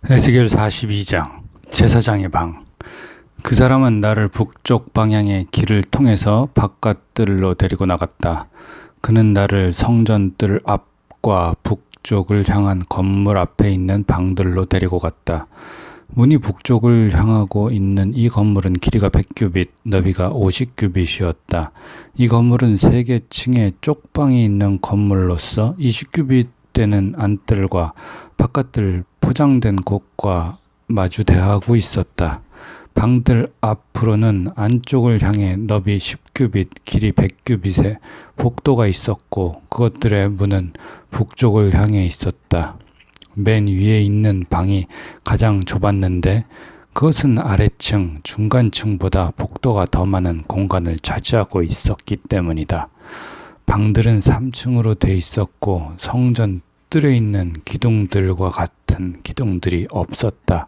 에스겔 42장 제사장의 방. 그 사람은 나를 북쪽 방향의 길을 통해서 바깥뜰로 데리고 나갔다. 그는 나를 성전 뜰 앞과 북쪽을 향한 건물 앞에 있는 방들로 데리고 갔다. 문이 북쪽을 향하고 있는 이 건물은 길이가 100규빗, 너비가 50규빗이었다. 이 건물은 3개 층의 쪽방이 있는 건물로서 20규빗 되는 안뜰과 바깥뜰 포장된 곳과 마주 대하고 있었다. 방들 앞으로는 안쪽을 향해 너비 10규빗, 길이 100규빗의 복도가 있었고 그것들의 문은 북쪽을 향해 있었다. 맨 위에 있는 방이 가장 좁았는데 그것은 아래층, 중간층보다 복도가 더 많은 공간을 차지하고 있었기 때문이다. 방들은 3층으로 돼 있었고 성전 뜰에 있는 기둥들과 같은 기둥들이 없었다.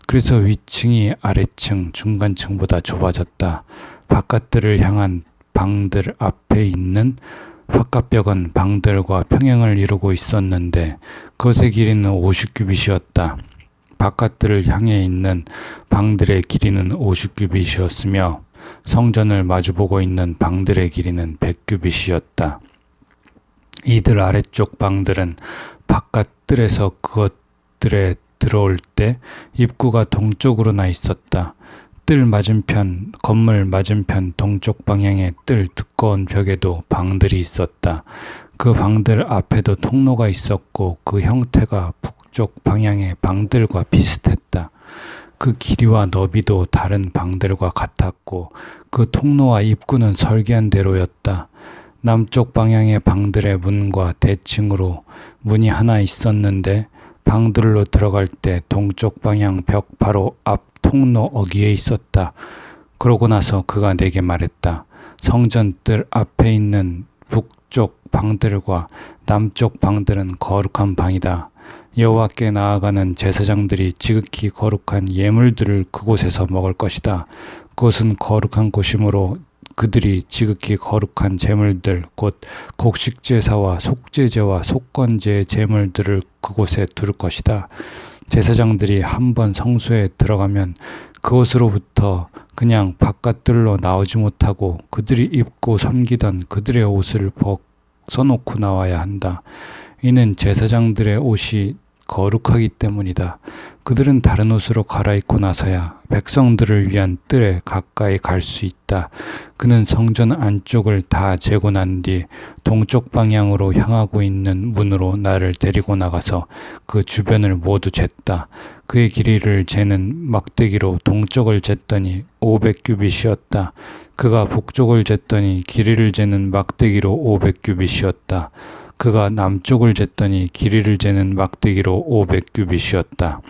그래서 위층이 아래층, 중간층보다 좁아졌다. 바깥뜰을 향한 방들 앞에 있는 바깥벽은 방들과 평행을 이루고 있었는데 그것의 길이는 50규빗이었다. 바깥뜰을 향해 있는 방들의 길이는 50규빗이었으며 성전을 마주보고 있는 방들의 길이는 100규빗이었다. 이들 아래쪽 방들은 바깥뜰에서 그것들에 들어올 때 입구가 동쪽으로 나 있었다. 뜰 맞은편, 건물 맞은편 동쪽 방향의 뜰 두꺼운 벽에도 방들이 있었다. 그 방들 앞에도 통로가 있었고 그 형태가 북쪽 방향의 방들과 비슷했다. 그 길이와 너비도 다른 방들과 같았고 그 통로와 입구는 설계한 대로였다. 남쪽 방향의 방들의 문과 대칭으로 문이 하나 있었는데 방들로 들어갈 때 동쪽 방향 벽 바로 앞 통로 어귀에 있었다. 그러고 나서 그가 내게 말했다. 성전 뜰 앞에 있는 북쪽 방들과 남쪽 방들은 거룩한 방이다. 여호와께 나아가는 제사장들이 지극히 거룩한 예물들을 그곳에서 먹을 것이다. 그것은 거룩한 곳이므로 그들이 지극히 거룩한 제물들 곧 곡식제사와 속죄제와 속건제의 제물들을 그곳에 두를 것이다. 제사장들이 한번 성소에 들어가면 그곳으로부터 그냥 바깥뜰로 나오지 못하고 그들이 입고 섬기던 그들의 옷을 벗어놓고 나와야 한다. 이는 제사장들의 옷이 거룩하기 때문이다. 그들은 다른 옷으로 갈아입고 나서야 백성들을 위한 뜰에 가까이 갈 수 있다. 그는 성전 안쪽을 다 재고 난 뒤 동쪽 방향으로 향하고 있는 문으로 나를 데리고 나가서 그 주변을 모두 쟀다. 그의 길이를 재는 막대기로 동쪽을 쟀더니 500규빗이었다. 그가 북쪽을 쟀더니 길이를 재는 막대기로 500규빗이었다. 그가 남쪽을 쟀더니 길이를 재는 막대기로 500규빗이었다.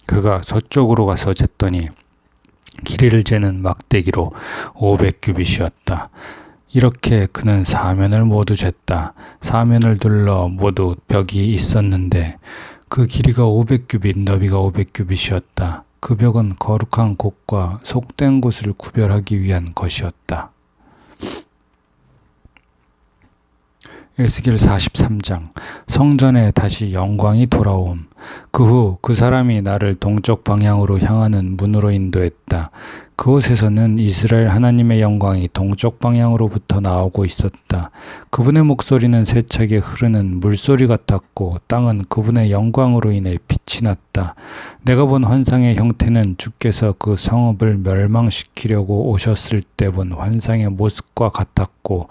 그가 서쪽으로 가서 쟀더니 길이를 재는 막대기로 500규빗이었다. 이렇게 그는 사면을 모두 쟀다. 사면을 둘러 모두 벽이 있었는데 그 길이가 500규빗, 너비가 500규빗이었다. 그 벽은 거룩한 곳과 속된 곳을 구별하기 위한 것이었다. 에스겔 43장 성전에 다시 영광이 돌아옴. 그 후 그 사람이 나를 동쪽 방향으로 향하는 문으로 인도했다. 그곳에서는 이스라엘 하나님의 영광이 동쪽 방향으로부터 나오고 있었다. 그분의 목소리는 세차게 흐르는 물소리 같았고 땅은 그분의 영광으로 인해 빛이 났다. 내가 본 환상의 형태는 주께서 그 성읍을 멸망시키려고 오셨을 때 본 환상의 모습과 같았고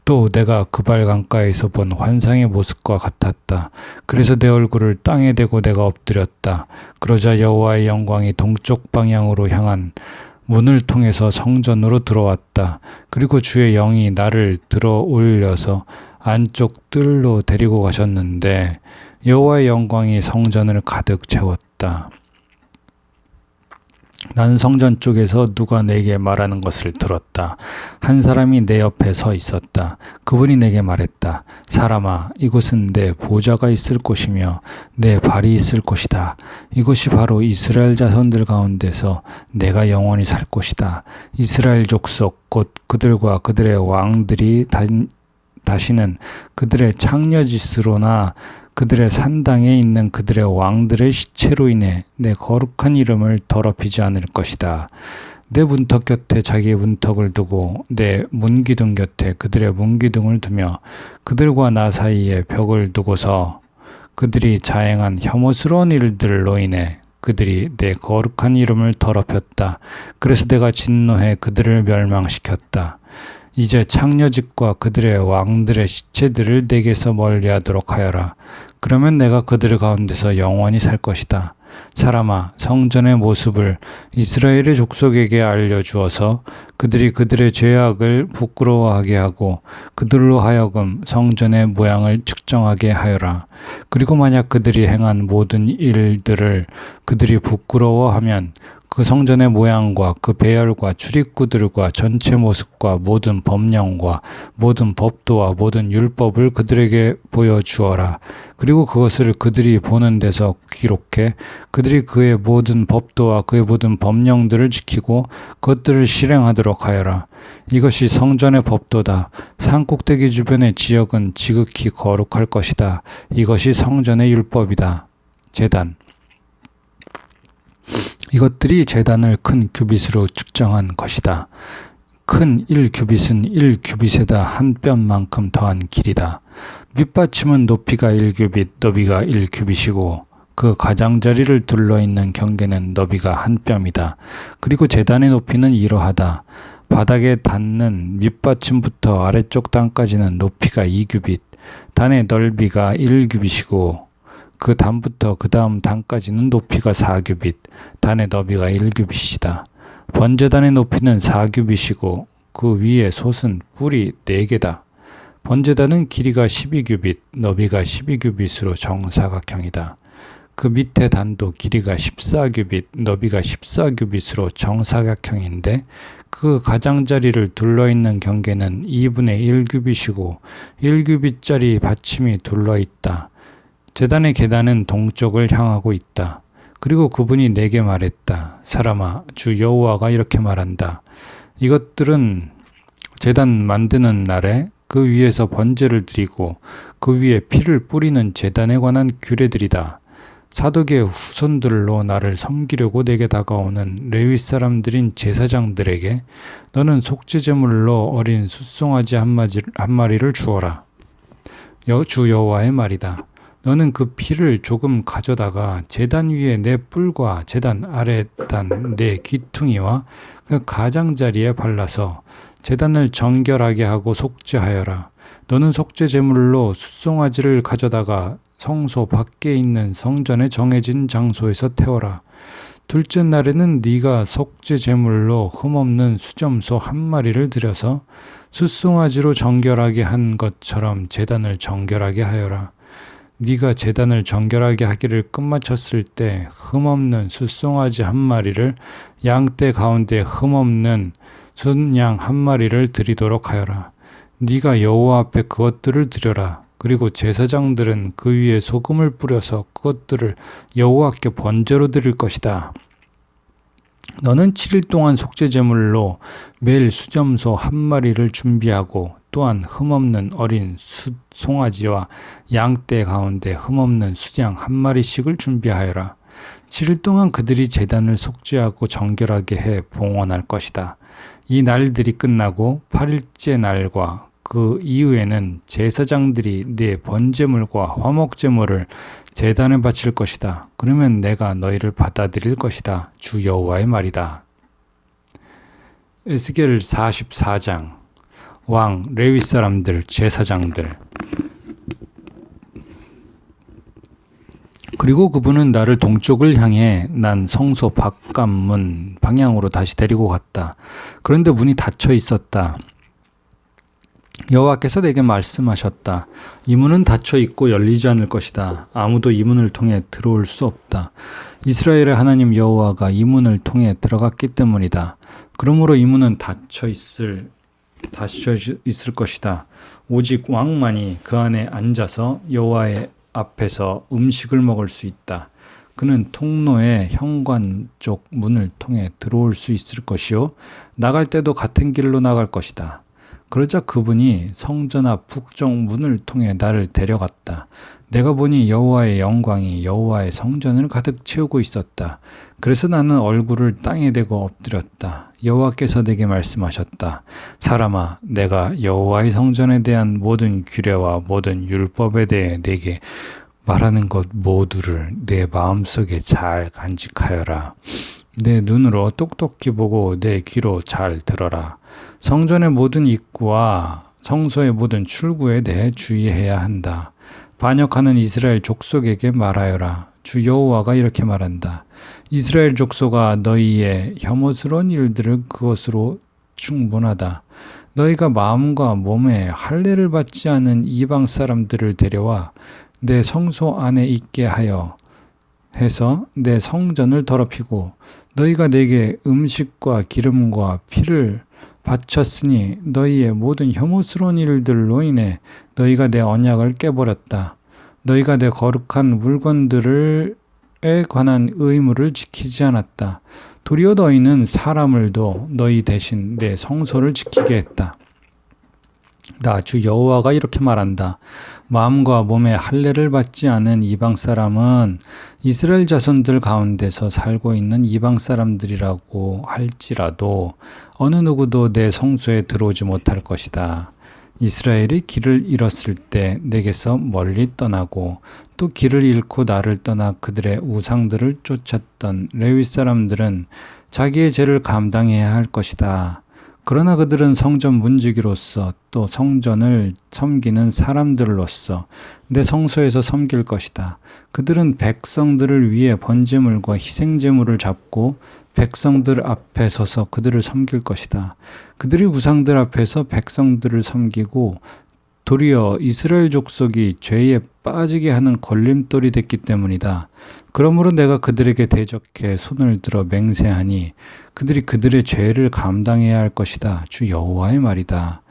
또 내가 그발 강가에서 본 환상의 모습과 같았다. 그래서 내 얼굴을 땅에 대고 내가 엎드렸다. 그러자 여호와의 영광이 동쪽 방향으로 향한 문을 통해서 성전으로 들어왔다. 그리고 주의 영이 나를 들어 올려서 안쪽 뜰로 데리고 가셨는데 여호와의 영광이 성전을 가득 채웠다. 난 성전 쪽에서 누가 내게 말하는 것을 들었다. 한 사람이 내 옆에 서 있었다. 그분이 내게 말했다. 사람아, 이곳은 내 보좌가 있을 곳이며 내 발이 있을 곳이다. 이곳이 바로 이스라엘 자손들 가운데서 내가 영원히 살 곳이다. 이스라엘 족속 곧 그들과 그들의 왕들이 다시는 그들의 창녀짓으로나 그들의 산당에 있는 그들의 왕들의 시체로 인해 내 거룩한 이름을 더럽히지 않을 것이다. 내 문턱 곁에 자기의 문턱을 두고 내 문기둥 곁에 그들의 문기둥을 두며 그들과 나 사이에 벽을 두고서 그들이 자행한 혐오스러운 일들로 인해 그들이 내 거룩한 이름을 더럽혔다. 그래서 내가 진노해 그들을 멸망시켰다. 이제 창녀집과 그들의 왕들의 시체들을 내게서 멀리하도록 하여라. 그러면 내가 그들 가운데서 영원히 살 것이다. 사람아, 성전의 모습을 이스라엘의 족속에게 알려주어서 그들이 그들의 죄악을 부끄러워하게 하고 그들로 하여금 성전의 모양을 측정하게 하여라. 그리고 만약 그들이 행한 모든 일들을 그들이 부끄러워하면 그 성전의 모양과 그 배열과 출입구들과 전체 모습과 모든 법령과 모든 법도와 모든 율법을 그들에게 보여주어라. 그리고 그것을 그들이 보는 데서 기록해 그들이 그의 모든 법도와 그의 모든 법령들을 지키고 그것들을 실행하도록 하여라. 이것이 성전의 법도다. 산꼭대기 주변의 지역은 지극히 거룩할 것이다. 이것이 성전의 율법이다. 제단. 이것들이 제단을 큰 규빗으로 측정한 것이다. 큰 1규빗은 1규빗에다 한 뼘만큼 더한 길이다. 밑받침은 높이가 1규빗, 너비가 1규빗이고 그 가장자리를 둘러있는 경계는 너비가 한 뼘이다. 그리고 제단의 높이는 이러하다. 바닥에 닿는 밑받침부터 아래쪽 단까지는 높이가 2규빗, 단의 넓이가 1규빗이고 그 단부터 그 다음 단까지는 높이가 4규빗, 단의 너비가 1규빗이다. 번제단의 높이는 4규빗이고 그 위에 솥은 뿔이 4개다. 번제단은 길이가 12규빗, 너비가 12규빗으로 정사각형이다. 그 밑에 단도 길이가 14규빗, 너비가 14규빗으로 정사각형인데 그 가장자리를 둘러있는 경계는 2분의 1규빗이고 1규빗짜리 받침이 둘러있다. 제단의 계단은 동쪽을 향하고 있다. 그리고 그분이 내게 말했다. 사람아, 주 여호와가 이렇게 말한다. 이것들은 제단 만드는 날에 그 위에서 번제를 드리고 그 위에 피를 뿌리는 제단에 관한 규례들이다. 사독의 후손들로 나를 섬기려고 내게 다가오는 레위 사람들인 제사장들에게 너는 속죄제물로 어린 숫송아지 한 마리를 주어라. 주 여호와의 말이다. 너는 그 피를 조금 가져다가 제단 위에 내 뿔과 제단 아래 단 내 귀퉁이와 그 가장자리에 발라서 제단을 정결하게 하고 속죄하여라. 너는 속죄 제물로 숫송아지를 가져다가 성소 밖에 있는 성전에 정해진 장소에서 태워라. 둘째 날에는 네가 속죄 제물로 흠없는 수점소 한 마리를 들여서 숫송아지로 정결하게 한 것처럼 제단을 정결하게 하여라. 네가 제단을 정결하게 하기를 끝마쳤을 때 흠없는 숫송아지 한 마리를 양떼 가운데 흠없는 순양 한 마리를 드리도록 하여라. 네가 여호와 앞에 그것들을 드려라. 그리고 제사장들은 그 위에 소금을 뿌려서 그것들을 여호와께 번제로 드릴 것이다. 너는 7일 동안 속죄제물로 매일 수점소 한 마리를 준비하고 또한 흠없는 어린 송아지와 양떼 가운데 흠없는 수양 한 마리씩을 준비하여라. 7일 동안 그들이 제단을 속죄하고 정결하게 해 봉헌할 것이다. 이 날들이 끝나고 8일째 날과 그 이후에는 제사장들이 네 번제물과 화목제물을 제단에 바칠 것이다. 그러면 내가 너희를 받아들일 것이다. 주 여호와의 말이다. 에스겔 44장. 왕, 레위 사람들, 제사장들. 그리고 그분은 나를 동쪽을 향해 난 성소 바깥문 방향으로 다시 데리고 갔다. 그런데 문이 닫혀 있었다. 여호와께서 내게 말씀하셨다. 이 문은 닫혀 있고 열리지 않을 것이다. 아무도 이 문을 통해 들어올 수 없다. 이스라엘의 하나님 여호와가 이 문을 통해 들어갔기 때문이다. 그러므로 이 문은 닫혀 있을 것이다. 오직 왕만이 그 안에 앉아서 여호와의 앞에서 음식을 먹을 수 있다. 그는 통로의 현관 쪽 문을 통해 들어올 수 있을 것이요 나갈 때도 같은 길로 나갈 것이다. 그러자 그분이 성전 앞 북쪽 문을 통해 나를 데려갔다. 내가 보니 여호와의 영광이 여호와의 성전을 가득 채우고 있었다. 그래서 나는 얼굴을 땅에 대고 엎드렸다. 여호와께서 내게 말씀하셨다. 사람아, 내가 여호와의 성전에 대한 모든 규례와 모든 율법에 대해 내게 말하는 것 모두를 내 마음속에 잘 간직하여라. 내 눈으로 똑똑히 보고 내 귀로 잘 들어라. 성전의 모든 입구와 성소의 모든 출구에 대해 주의해야 한다. 반역하는 이스라엘 족속에게 말하여라. 주 여호와가 이렇게 말한다. 이스라엘 족속아, 너희의 혐오스러운 일들을 그것으로 충분하다. 너희가 마음과 몸에 할례를 받지 않은 이방 사람들을 데려와 내 성소 안에 있게 하여 해서 내 성전을 더럽히고 너희가 내게 음식과 기름과 피를 바쳤으니 너희의 모든 혐오스러운 일들로 인해 너희가 내 언약을 깨버렸다. 너희가 내 거룩한 물건들에 관한 의무를 지키지 않았다. 도리어 너희는 사람을도 너희 대신 내 성소를 지키게 했다. 나 주 여호와가 이렇게 말한다. 마음과 몸에 할례를 받지 않은 이방 사람은 이스라엘 자손들 가운데서 살고 있는 이방 사람들이라고 할지라도 어느 누구도 내 성소에 들어오지 못할 것이다. 이스라엘이 길을 잃었을 때 내게서 멀리 떠나고 또 길을 잃고 나를 떠나 그들의 우상들을 쫓았던 레위 사람들은 자기의 죄를 감당해야 할 것이다. 그러나 그들은 성전 문지기로서 또 성전을 섬기는 사람들로서 내 성소에서 섬길 것이다. 그들은 백성들을 위해 번제물과 희생제물을 잡고 백성들 앞에 서서 그들을 섬길 것이다. 그들이 우상들 앞에서 백성들을 섬기고 도리어 이스라엘 족속이 죄에 빠지게 하는 걸림돌이 됐기 때문이다. 그러므로 내가 그들에게 대적해 손을 들어 맹세하니 그들이 그들의 죄를 감당해야 할 것이다. 주 여호와의 말이다.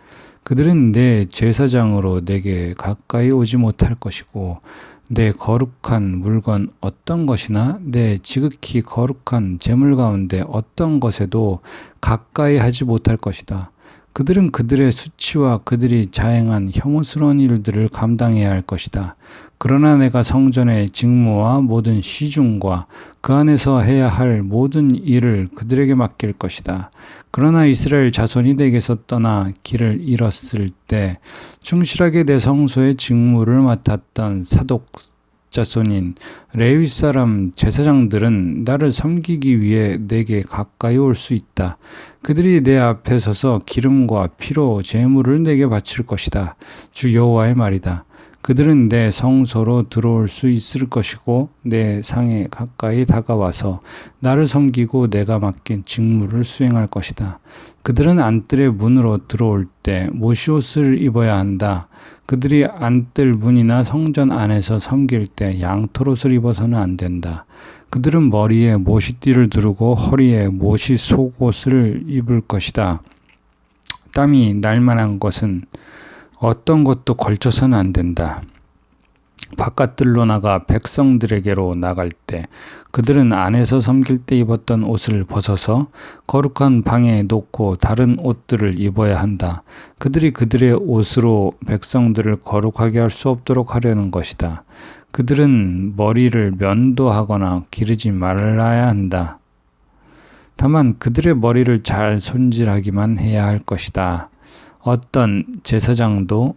그들은 내 제사장으로 내게 가까이 오지 못할 것이고 내 거룩한 물건 어떤 것이나 내 지극히 거룩한 제물 가운데 어떤 것에도 가까이 하지 못할 것이다. 그들은 그들의 수치와 그들이 자행한 혐오스러운 일들을 감당해야 할 것이다. 그러나 내가 성전의 직무와 모든 시중과 그 안에서 해야 할 모든 일을 그들에게 맡길 것이다. 그러나 이스라엘 자손이 내게서 떠나 길을 잃었을 때 충실하게 내 성소의 직무를 맡았던 사독 자손인 레위 사람 제사장들은 나를 섬기기 위해 내게 가까이 올 수 있다. 그들이 내 앞에 서서 기름과 피로 제물을 내게 바칠 것이다. 주 여호와의 말이다. 그들은 내 성소로 들어올 수 있을 것이고 내 상에 가까이 다가와서 나를 섬기고 내가 맡긴 직무를 수행할 것이다. 그들은 안뜰의 문으로 들어올 때 모시옷을 입어야 한다. 그들이 안뜰 문이나 성전 안에서 섬길 때 양털옷을 입어서는 안 된다. 그들은 머리에 모시띠를 두르고 허리에 모시 속옷을 입을 것이다. 땀이 날 만한 것은 어떤 것도 걸쳐서는 안 된다. 바깥들로 나가 백성들에게로 나갈 때 그들은 안에서 섬길 때 입었던 옷을 벗어서 거룩한 방에 놓고 다른 옷들을 입어야 한다. 그들이 그들의 옷으로 백성들을 거룩하게 할 수 없도록 하려는 것이다. 그들은 머리를 면도하거나 기르지 말아야 한다. 다만 그들의 머리를 잘 손질하기만 해야 할 것이다. 어떤 제사장도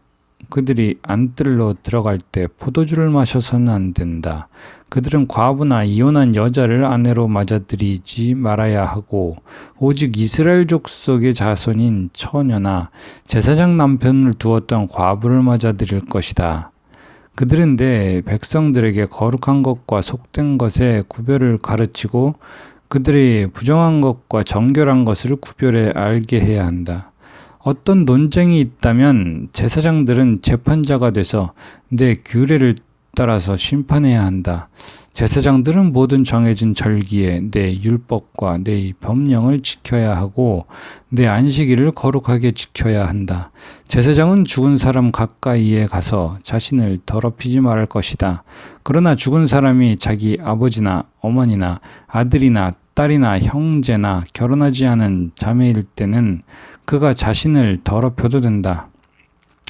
그들이 안뜰로 들어갈 때 포도주를 마셔서는 안 된다. 그들은 과부나 이혼한 여자를 아내로 맞아들이지 말아야 하고 오직 이스라엘 족속의 자손인 처녀나 제사장 남편을 두었던 과부를 맞아들일 것이다. 그들은 내 백성들에게 거룩한 것과 속된 것의 구별을 가르치고 그들이 부정한 것과 정결한 것을 구별해 알게 해야 한다. 어떤 논쟁이 있다면 제사장들은 재판자가 돼서 내 규례를 따라서 심판해야 한다. 제사장들은 모든 정해진 절기에 내 율법과 내 법령을 지켜야 하고 내 안식일을 거룩하게 지켜야 한다. 제사장은 죽은 사람 가까이에 가서 자신을 더럽히지 말할 것이다. 그러나 죽은 사람이 자기 아버지나 어머니나 아들이나 딸이나 형제나 결혼하지 않은 자매일 때는 그가 자신을 더럽혀도 된다.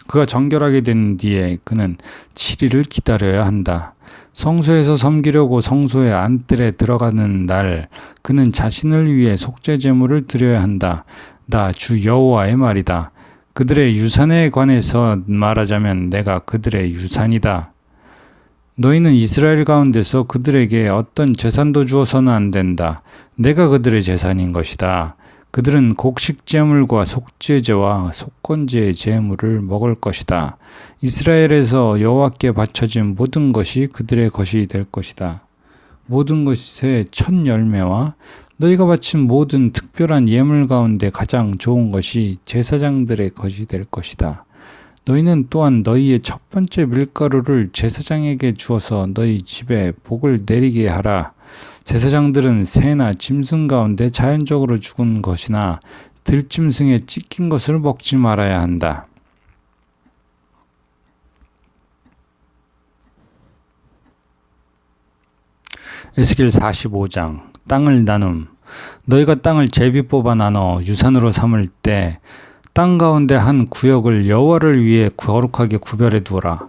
그가 정결하게 된 뒤에 그는 7일을 기다려야 한다. 성소에서 섬기려고 성소의 안뜰에 들어가는 날 그는 자신을 위해 속죄 제물을 드려야 한다. 나 주 여호와의 말이다. 그들의 유산에 관해서 말하자면 내가 그들의 유산이다. 너희는 이스라엘 가운데서 그들에게 어떤 재산도 주어서는 안 된다. 내가 그들의 재산인 것이다. 그들은 곡식제물과 속죄제와 속건제의 제물을 먹을 것이다. 이스라엘에서 여호와께 바쳐진 모든 것이 그들의 것이 될 것이다. 모든 것의 첫 열매와 너희가 바친 모든 특별한 예물 가운데 가장 좋은 것이 제사장들의 것이 될 것이다. 너희는 또한 너희의 첫 번째 밀가루를 제사장에게 주어서 너희 집에 복을 내리게 하라. 제사장들은 새나 짐승 가운데 자연적으로 죽은 것이나 들짐승에 찢긴 것을 먹지 말아야 한다. 에스겔 45장 땅을 나눔. 너희가 땅을 제비 뽑아 나눠 유산으로 삼을 때 땅 가운데 한 구역을 여호와를 위해 거룩하게 구별해 두어라.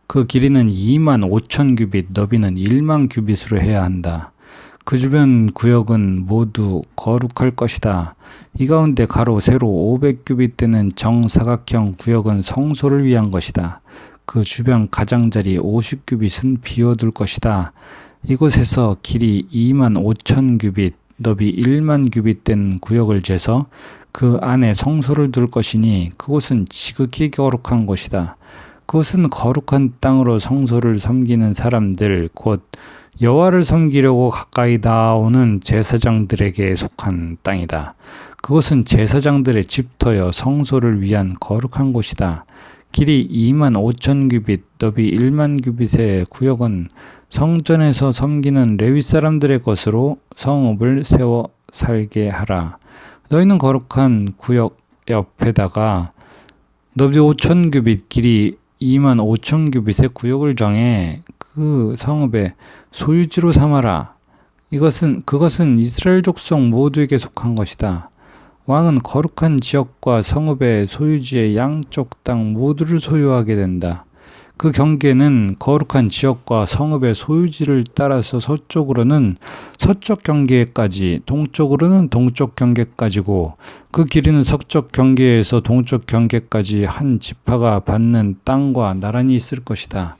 그 길이는 2만 5천 규빗, 너비는 1만 규빗으로 해야 한다. 그 주변 구역은 모두 거룩할 것이다. 이 가운데 가로 세로 500규빗 되는 정사각형 구역은 성소를 위한 것이다. 그 주변 가장자리 50규빗은 비워둘 것이다. 이곳에서 길이 2만 5천 규빗, 너비 1만 규빗 된 구역을 재서 그 안에 성소를 둘 것이니 그곳은 지극히 거룩한 곳이다. 그것은 거룩한 땅으로 성소를 섬기는 사람들 곧 여호와를 섬기려고 가까이 나오는 제사장들에게 속한 땅이다. 그것은 제사장들의 집터여 성소를 위한 거룩한 곳이다. 길이 2만 5천 규빗, 너비 1만 규빗의 구역은 성전에서 섬기는 레위 사람들의 것으로 성읍을 세워 살게 하라. 너희는 거룩한 구역 옆에다가 너비 5천 규빗, 길이 2만 5천 규빗의 구역을 정해 그 성읍의 소유지로 삼아라. 그것은 이스라엘 족속 모두에게 속한 것이다. 왕은 거룩한 지역과 성읍의 소유지의 양쪽 땅 모두를 소유하게 된다. 그 경계는 거룩한 지역과 성읍의 소유지를 따라서 서쪽으로는 서쪽 경계까지, 동쪽으로는 동쪽 경계까지고 그 길이는 서쪽 경계에서 동쪽 경계까지 한 지파가 받는 땅과 나란히 있을 것이다.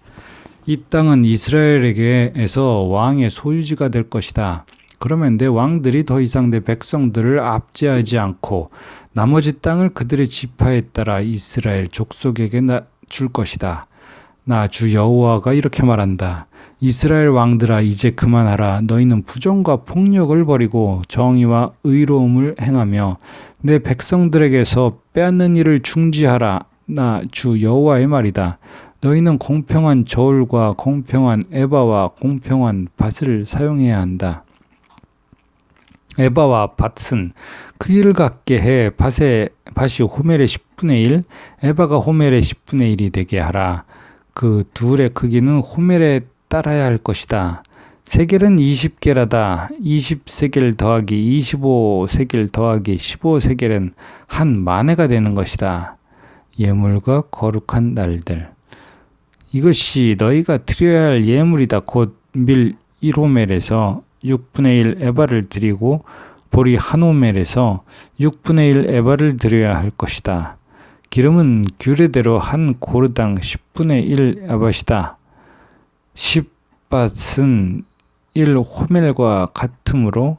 이 땅은 이스라엘에게서 왕의 소유지가 될 것이다. 그러면 내 왕들이 더 이상 내 백성들을 압제하지 않고 나머지 땅을 그들의 지파에 따라 이스라엘 족속에게 줄 것이다. 나 주 여호와가 이렇게 말한다. 이스라엘 왕들아 이제 그만하라. 너희는 부정과 폭력을 버리고 정의와 의로움을 행하며 내 백성들에게서 빼앗는 일을 중지하라. 나 주 여호와의 말이다. 너희는 공평한 저울과 공평한 에바와 공평한 밭을 사용해야 한다. 에바와 밭은 크기를 같게 해 밭이 호멜의 10분의 1, 에바가 호멜의 10분의 1이 되게 하라. 그 둘의 크기는 호멜에 따라야 할 것이다. 세겔은 20게라다. 20세겔 더하기 25세겔 더하기 15세겔은 한 마네가 되는 것이다. 예물과 거룩한 날들. 이것이 너희가 드려야 할 예물이다. 곧 밀 1호멜에서 6분의 1 에바를 드리고 보리 한 호멜에서 6분의 1 에바를 드려야 할 것이다. 기름은 규례대로 한 고르당 10분의 1 에바시다. 10밭은 1호멜과 같으므로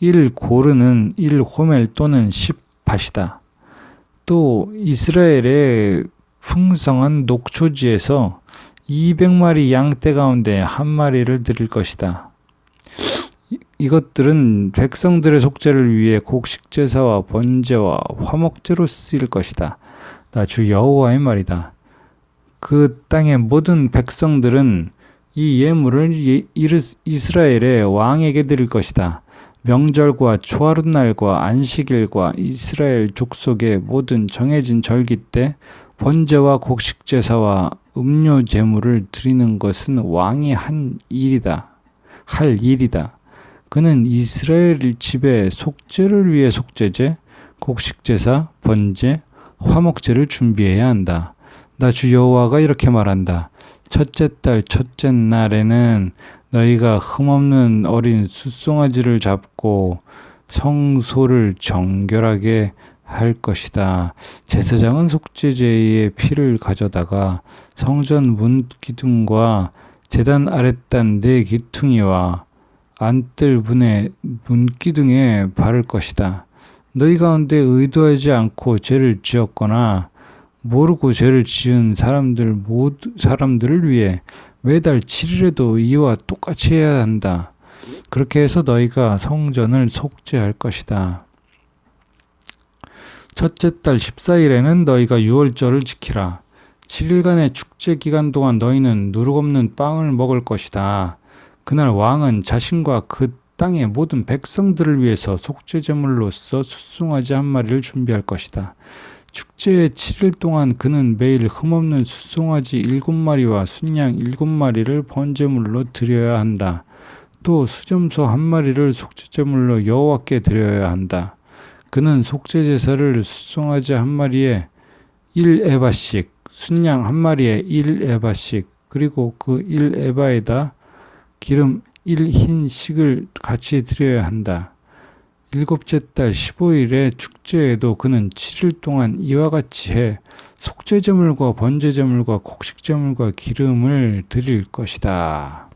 1고르는 1호멜 또는 10밭이다. 또 이스라엘의 풍성한 녹초지에서 200마리 양떼 가운데 한 마리를 드릴 것이다. 이것들은 백성들의 속죄를 위해 곡식제사와 번제와 화목제로 쓰일 것이다. 나 주 여호와의 말이다. 그 땅의 모든 백성들은 이 예물을 이스라엘의 왕에게 드릴 것이다. 명절과 초하룻날과 안식일과 이스라엘 족속의 모든 정해진 절기 때 번제와 곡식제사와 음료 제물을 드리는 것은 왕이 할 일이다. 그는 이스라엘 집의 속죄를 위해 속죄제, 곡식제사, 번제, 화목제를 준비해야 한다. 나 주 여호와가 이렇게 말한다. 첫째 달 첫째 날에는 너희가 흠없는 어린 숫송아지를 잡고 성소를 정결하게 할 것이다. 제사장은 속죄제의 피를 가져다가 성전 문 기둥과 제단 아랫단 네 기퉁이와 안뜰 문의 문 기둥에 바를 것이다. 너희 가운데 의도하지 않고 죄를 지었거나 모르고 죄를 지은 사람들을 위해 매달 7일에도 이와 똑같이 해야 한다. 그렇게 해서 너희가 성전을 속죄할 것이다. 첫째 달 14일에는 너희가 유월절을 지키라. 7일간의 축제 기간 동안 너희는 누룩 없는 빵을 먹을 것이다. 그날 왕은 자신과 그 땅의 모든 백성들을 위해서 속죄제물로서 숫송아지 한 마리를 준비할 것이다. 축제의 7일 동안 그는 매일 흠없는 숫송아지 7마리와 순양 7마리를 번제물로 드려야 한다. 또 수점소 한 마리를 속죄제물로 여호와께 드려야 한다. 그는 속죄제사를 숫송아지 한 마리에 1에바씩, 순양 한 마리에 1에바씩, 그리고 그 1에바에다 기름 1흰씩을 같이 드려야 한다. 일곱째 달 15일의 축제에도 그는 7일 동안 이와 같이 해 속죄제물과 번제제물과 곡식제물과 기름을 드릴 것이다.